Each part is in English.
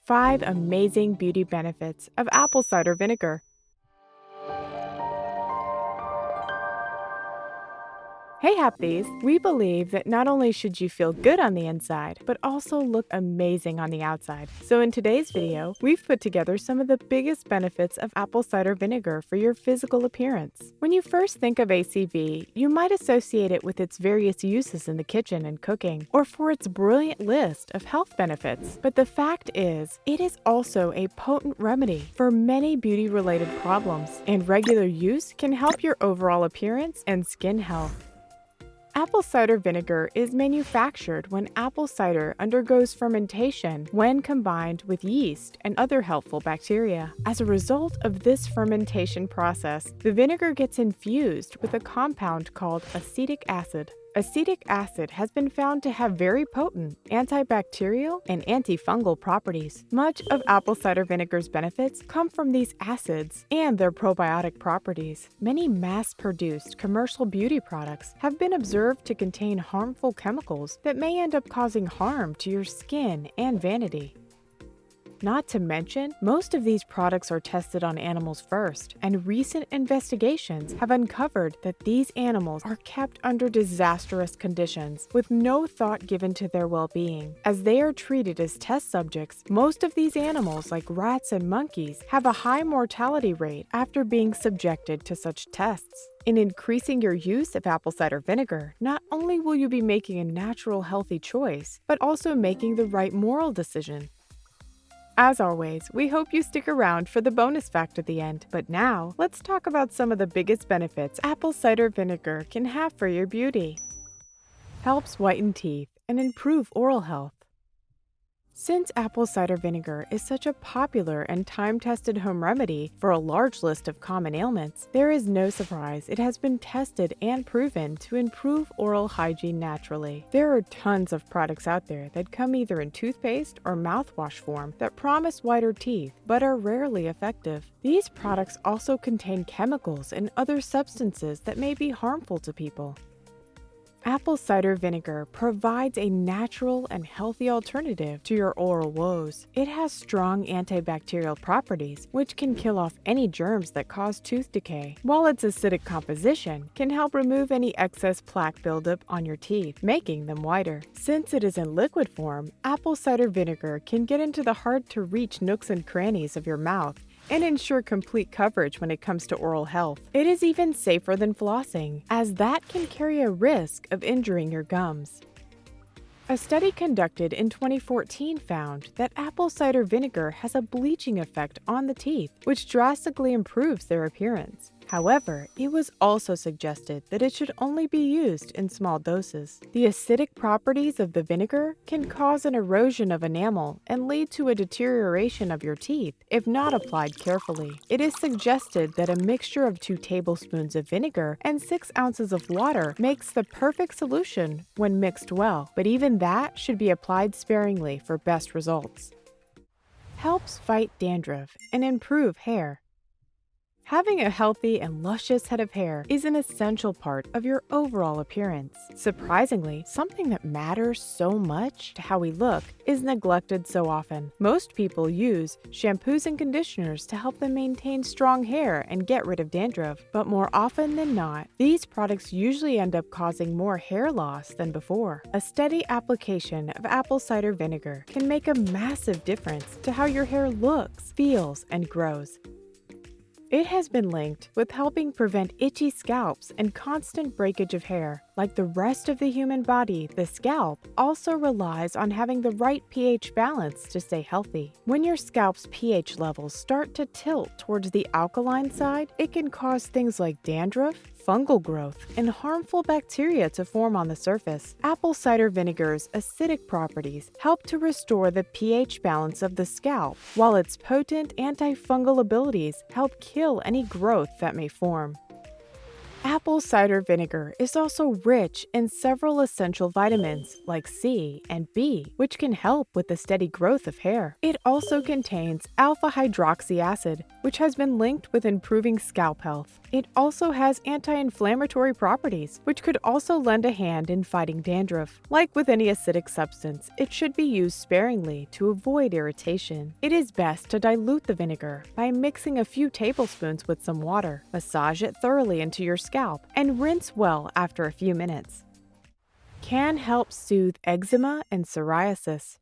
5 amazing beauty benefits of apple cider vinegar. Hey Hapthies! We believe that not only should you feel good on the inside, but also look amazing on the outside. So in today's video, we've put together some of the biggest benefits of apple cider vinegar for your physical appearance. When you first think of ACV, you might associate it with its various uses in the kitchen and cooking, or for its brilliant list of health benefits. But the fact is, it is also a potent remedy for many beauty-related problems, and regular use can help your overall appearance and skin health. Apple cider vinegar is manufactured when apple cider undergoes fermentation when combined with yeast and other helpful bacteria. As a result of this fermentation process, the vinegar gets infused with a compound called acetic acid. Acetic acid has been found to have very potent anti-bacterial and anti-fungal properties. Much of apple cider vinegar's benefits come from these acids and their probiotic properties. Many mass-produced commercial beauty products have been observed to contain harmful chemicals that may end up causing harm to your skin and vanity. Not to mention, most of these products are tested on animals first, and recent investigations have uncovered that these animals are kept under disastrous conditions with no thought given to their well-being. As they are treated as test subjects, most of these animals, like rats and monkeys, have a high mortality rate after being subjected to such tests. In increasing your use of apple cider vinegar, not only will you be making a natural, healthy choice, but also making the right moral decision. As always, we hope you stick around for the bonus fact at the end. But now, let's talk about some of the biggest benefits apple cider vinegar can have for your beauty. Helps whiten teeth and improve oral health. Since apple cider vinegar is such a popular and time-tested home remedy for a large list of common ailments, there is no surprise it has been tested and proven to improve oral hygiene naturally. There are tons of products out there that come either in toothpaste or mouthwash form that promise whiter teeth, but are rarely effective. These products also contain chemicals and other substances that may be harmful to people. Apple cider vinegar provides a natural and healthy alternative to your oral woes. It has strong antibacterial properties, which can kill off any germs that cause tooth decay, while its acidic composition can help remove any excess plaque buildup on your teeth, making them whiter. Since it is in liquid form, apple cider vinegar can get into the hard-to-reach nooks and crannies of your mouth and ensure complete coverage when it comes to oral health. It is even safer than flossing, as that can carry a risk of injuring your gums. A study conducted in 2014 found that apple cider vinegar has a bleaching effect on the teeth, which drastically improves their appearance. However, it was also suggested that it should only be used in small doses. The acidic properties of the vinegar can cause an erosion of enamel and lead to a deterioration of your teeth if not applied carefully. It is suggested that a mixture of 2 tablespoons of vinegar and 6 ounces of water makes the perfect solution when mixed well, but even that should be applied sparingly for best results. Helps fight dandruff and improve hair. Having a healthy and luscious head of hair is an essential part of your overall appearance. Surprisingly, something that matters so much to how we look is neglected so often. Most people use shampoos and conditioners to help them maintain strong hair and get rid of dandruff, but more often than not, these products usually end up causing more hair loss than before. A steady application of apple cider vinegar can make a massive difference to how your hair looks, feels, and grows. It has been linked with helping prevent itchy scalps and constant breakage of hair. Like the rest of the human body, the scalp also relies on having the right pH balance to stay healthy. When your scalp's pH levels start to tilt towards the alkaline side, it can cause things like dandruff, fungal growth, and harmful bacteria to form on the surface. Apple cider vinegar's acidic properties help to restore the pH balance of the scalp, while its potent anti-fungal abilities help kill any growth that may form. Apple cider vinegar is also rich in several essential vitamins like C and B, which can help with the steady growth of hair. It also contains alpha hydroxy acid, which has been linked with improving scalp health. It also has anti-inflammatory properties, which could also lend a hand in fighting dandruff. Like with any acidic substance, it should be used sparingly to avoid irritation. It is best to dilute the vinegar by mixing a few tablespoons with some water. Massage it thoroughly into your scalp and rinse well after a few minutes. Can help soothe eczema and psoriasis.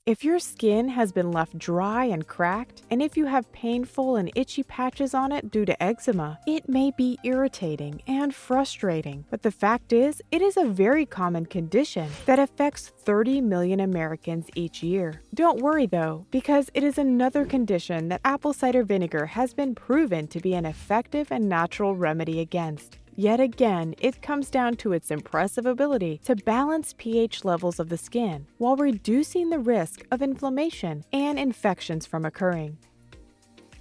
If your skin has been left dry and cracked, and if you have painful and itchy patches on it due to eczema, it may be irritating and frustrating. But the fact is, it is a very common condition that affects 30 million Americans each year. Don't worry though, because it is another condition that apple cider vinegar has been proven to be an effective and natural remedy against. Yet again, it comes down to its impressive ability to balance pH levels of the skin while reducing the risk of inflammation and infections from occurring.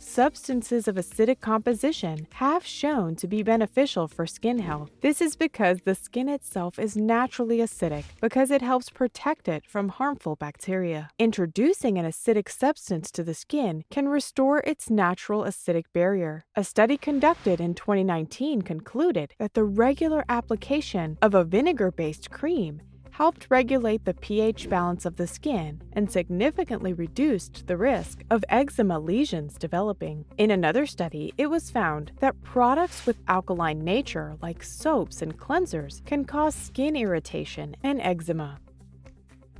Substances of acidic composition have shown to be beneficial for skin health. This is because the skin itself is naturally acidic because it helps protect it from harmful bacteria. Introducing an acidic substance to the skin can restore its natural acidic barrier. A study conducted in 2019 concluded that the regular application of a vinegar-based cream helped regulate the pH balance of the skin and significantly reduced the risk of eczema lesions developing. In another study, it was found that products with alkaline nature like soaps and cleansers can cause skin irritation and eczema.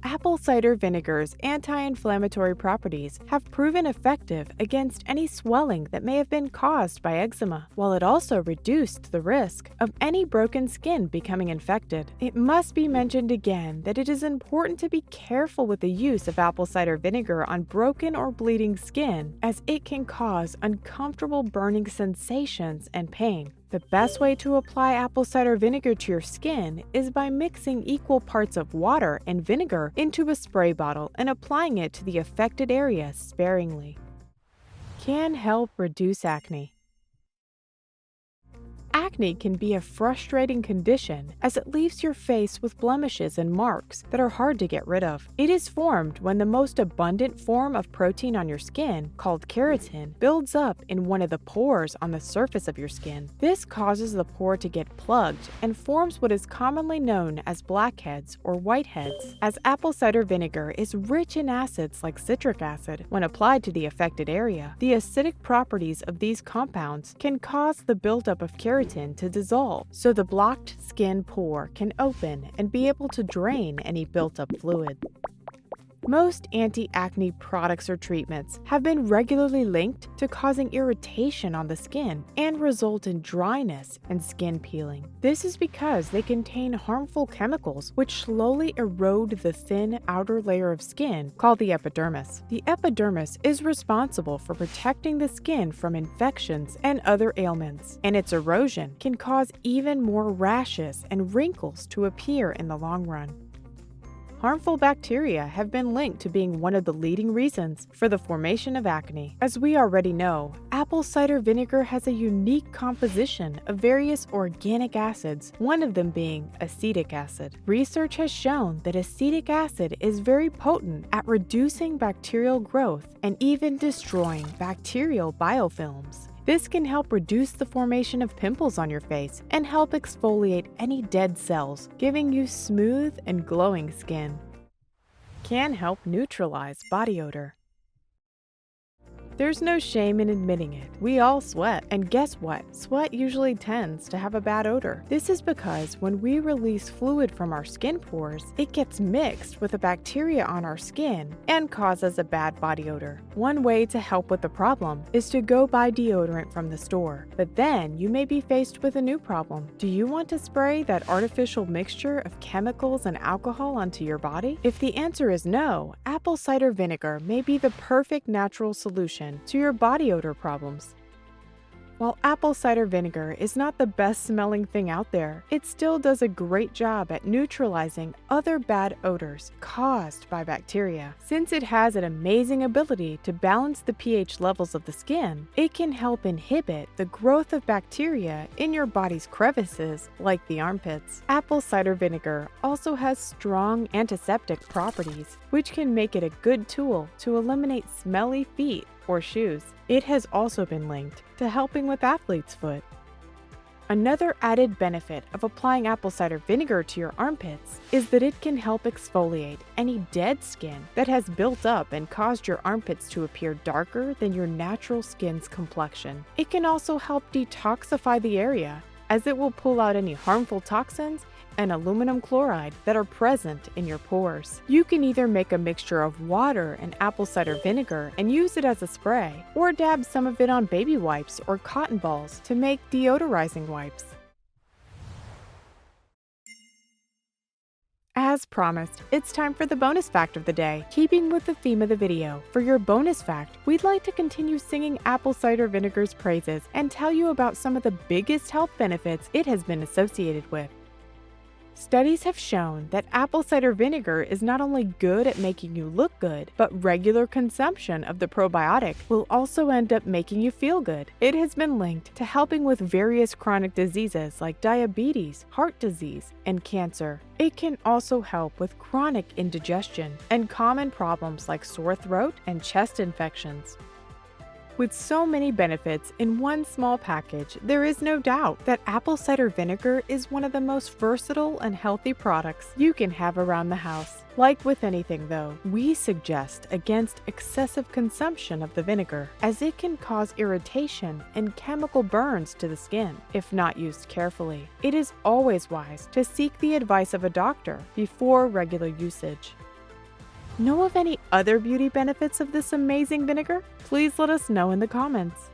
Apple cider vinegar's anti-inflammatory properties have proven effective against any swelling that may have been caused by eczema, while it also reduced the risk of any broken skin becoming infected. It must be mentioned again that it is important to be careful with the use of apple cider vinegar on broken or bleeding skin, as it can cause uncomfortable burning sensations and pain. The best way to apply apple cider vinegar to your skin is by mixing equal parts of water and vinegar into a spray bottle and applying it to the affected area sparingly. Can help reduce acne. Acne can be a frustrating condition as it leaves your face with blemishes and marks that are hard to get rid of. It is formed when the most abundant form of protein on your skin, called keratin, builds up in one of the pores on the surface of your skin. This causes the pore to get plugged and forms what is commonly known as blackheads or whiteheads. As apple cider vinegar is rich in acids like citric acid, when applied to the affected area, the acidic properties of these compounds can cause the buildup of keratin to dissolve, so the blocked skin pore can open and be able to drain any built-up fluid. Most anti-acne products or treatments have been regularly linked to causing irritation on the skin and result in dryness and skin peeling. This is because they contain harmful chemicals which slowly erode the thin outer layer of skin called the epidermis. The epidermis is responsible for protecting the skin from infections and other ailments, and its erosion can cause even more rashes and wrinkles to appear in the long run. Harmful bacteria have been linked to being one of the leading reasons for the formation of acne. As we already know, apple cider vinegar has a unique composition of various organic acids, one of them being acetic acid. Research has shown that acetic acid is very potent at reducing bacterial growth and even destroying bacterial biofilms. This can help reduce the formation of pimples on your face and help exfoliate any dead cells, giving you smooth and glowing skin. Can help neutralize body odor. There's no shame in admitting it. We all sweat, and guess what? Sweat usually tends to have a bad odor. This is because when we release fluid from our skin pores, it gets mixed with the bacteria on our skin and causes a bad body odor. One way to help with the problem is to go buy deodorant from the store, but then you may be faced with a new problem. Do you want to spray that artificial mixture of chemicals and alcohol onto your body? If the answer is no, apple cider vinegar may be the perfect natural solution to your body odor problems. While apple cider vinegar is not the best smelling thing out there, it still does a great job at neutralizing other bad odors caused by bacteria. Since it has an amazing ability to balance the pH levels of the skin, it can help inhibit the growth of bacteria in your body's crevices, like the armpits. Apple cider vinegar also has strong antiseptic properties, which can make it a good tool to eliminate smelly feet or shoes. It has also been linked to helping with athlete's foot. Another added benefit of applying apple cider vinegar to your armpits is that it can help exfoliate any dead skin that has built up and caused your armpits to appear darker than your natural skin's complexion. It can also help detoxify the area, as it will pull out any harmful toxins and aluminum chloride that are present in your pores. You can either make a mixture of water and apple cider vinegar and use it as a spray, or dab some of it on baby wipes or cotton balls to make deodorizing wipes. As promised, it's time for the bonus fact of the day. Keeping with the theme of the video, for your bonus fact, we'd like to continue singing apple cider vinegar's praises and tell you about some of the biggest health benefits it has been associated with. Studies have shown that apple cider vinegar is not only good at making you look good, but regular consumption of the probiotic will also end up making you feel good. It has been linked to helping with various chronic diseases like diabetes, heart disease, and cancer. It can also help with chronic indigestion and common problems like sore throat and chest infections. With so many benefits in one small package, there is no doubt that apple cider vinegar is one of the most versatile and healthy products you can have around the house. Like with anything though, we suggest against excessive consumption of the vinegar, as it can cause irritation and chemical burns to the skin if not used carefully. It is always wise to seek the advice of a doctor before regular usage. Know of any other beauty benefits of this amazing vinegar? Please let us know in the comments.